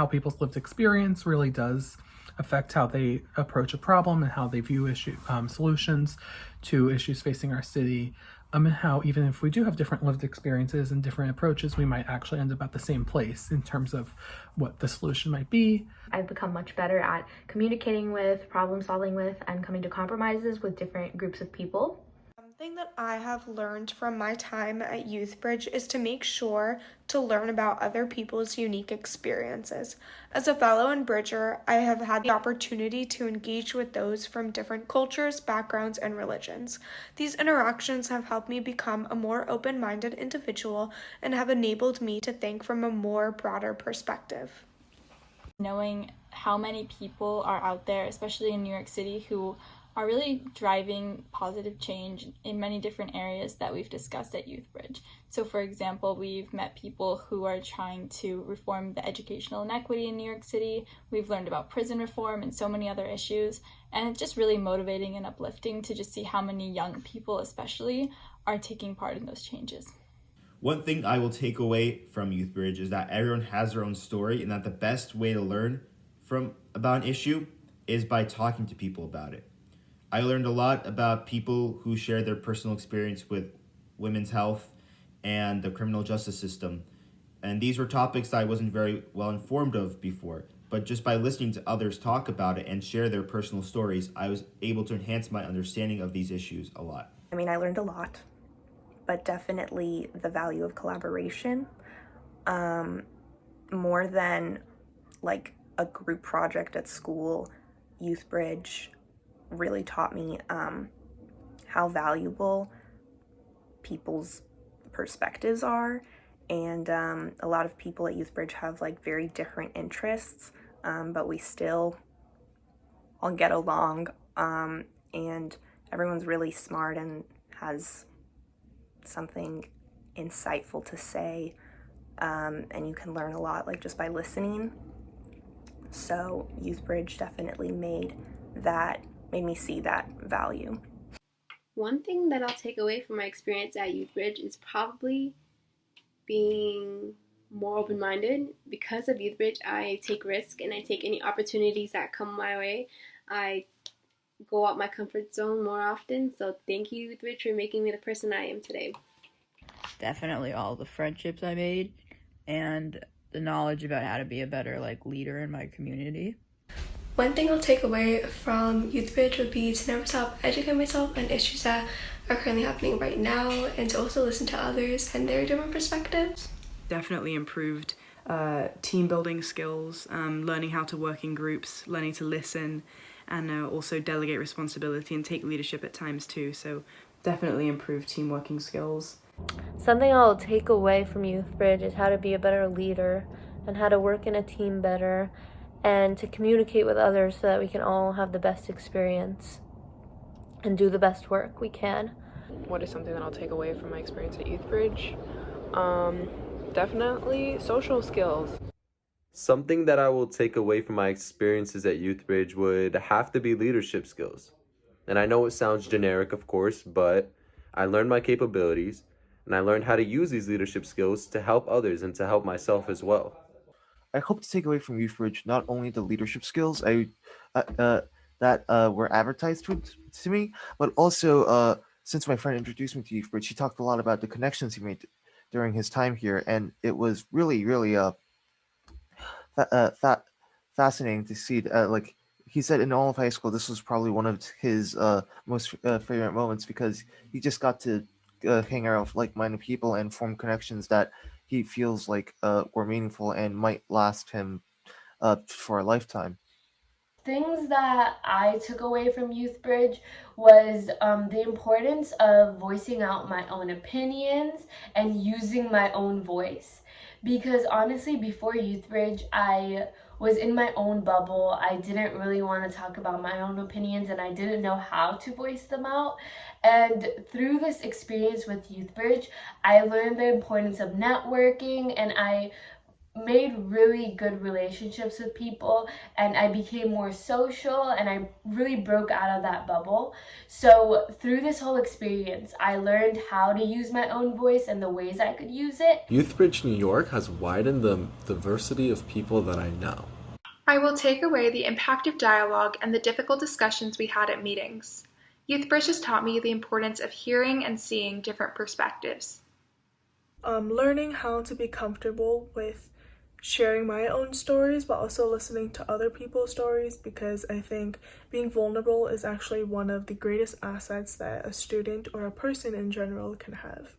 how people's lived experience really does affect how they approach a problem and how they view solutions to issues facing our city. And how even if we do have different lived experiences and different approaches, we might actually end up at the same place in terms of what the solution might be. I've become much better at communicating with, problem solving with, and coming to compromises with different groups of people. Something that I have learned from my time at YouthBridge is to make sure to learn about other people's unique experiences. As a fellow and bridger, I have had the opportunity to engage with those from different cultures, backgrounds, and religions. These interactions have helped me become a more open-minded individual and have enabled me to think from a more broader perspective. Knowing how many people are out there, especially in New York City, who are really driving positive change in many different areas that we've discussed at YouthBridge. So for example, we've met people who are trying to reform the educational inequity in New York City. We've learned about prison reform and so many other issues. And it's just really motivating and uplifting to just see how many young people especially are taking part in those changes. One thing I will take away from YouthBridge is that everyone has their own story, and that the best way to learn about an issue is by talking to people about it. I learned a lot about people who share their personal experience with women's health and the criminal justice system. And these were topics that I wasn't very well informed of before. But just by listening to others talk about it and share their personal stories, I was able to enhance my understanding of these issues a lot. I mean, I learned a lot, but definitely the value of collaboration, more than like a group project at school. YouthBridge really taught me how valuable people's perspectives are, and a lot of people at YouthBridge have like very different interests, but we still all get along, and everyone's really smart and has something insightful to say, and you can learn a lot like just by listening. So YouthBridge definitely made me see that value. One thing that I'll take away from my experience at YouthBridge is probably being more open-minded. Because of YouthBridge, I take risks and I take any opportunities that come my way. I go out my comfort zone more often. So thank you, YouthBridge, for making me the person I am today. Definitely all the friendships I made and the knowledge about how to be a better leader in my community. One thing I'll take away from YouthBridge would be to never stop educating myself on issues that are currently happening right now, and to also listen to others and their different perspectives. Definitely improved team building skills, learning how to work in groups, learning to listen, and also delegate responsibility and take leadership at times too. So definitely improved team working skills. Something I'll take away from YouthBridge is how to be a better leader and how to work in a team better, and to communicate with others so that we can all have the best experience and do the best work we can. What is something that I'll take away from my experience at YouthBridge? Definitely social skills. Something that I will take away from my experiences at YouthBridge would have to be leadership skills. And I know it sounds generic, of course, but I learned my capabilities, and I learned how to use these leadership skills to help others and to help myself as well. I hope to take away from YouthBridge not only the leadership skills that were advertised to me, but also since my friend introduced me to YouthBridge, he talked a lot about the connections he made during his time here, and it was really, really fascinating to see. Like he said, in all of high school, this was probably one of his most favorite moments, because he just got to hang out with like-minded people and form connections that he feels like were meaningful and might last him for a lifetime. Things that I took away from YouthBridge was the importance of voicing out my own opinions and using my own voice. Because honestly, before YouthBridge, I was in my own bubble. I didn't really want to talk about my own opinions, and I didn't know how to voice them out. And through this experience with YouthBridge, I learned the importance of networking, and I made really good relationships with people, and I became more social, and I really broke out of that bubble. So through this whole experience, I learned how to use my own voice and the ways I could use it. YouthBridge-New York has widened the diversity of people that I know. I will take away the impact of dialogue and the difficult discussions we had at meetings. YouthBridge has taught me the importance of hearing and seeing different perspectives. Learning how to be comfortable with sharing my own stories, but also listening to other people's stories, because I think being vulnerable is actually one of the greatest assets that a student or a person in general can have.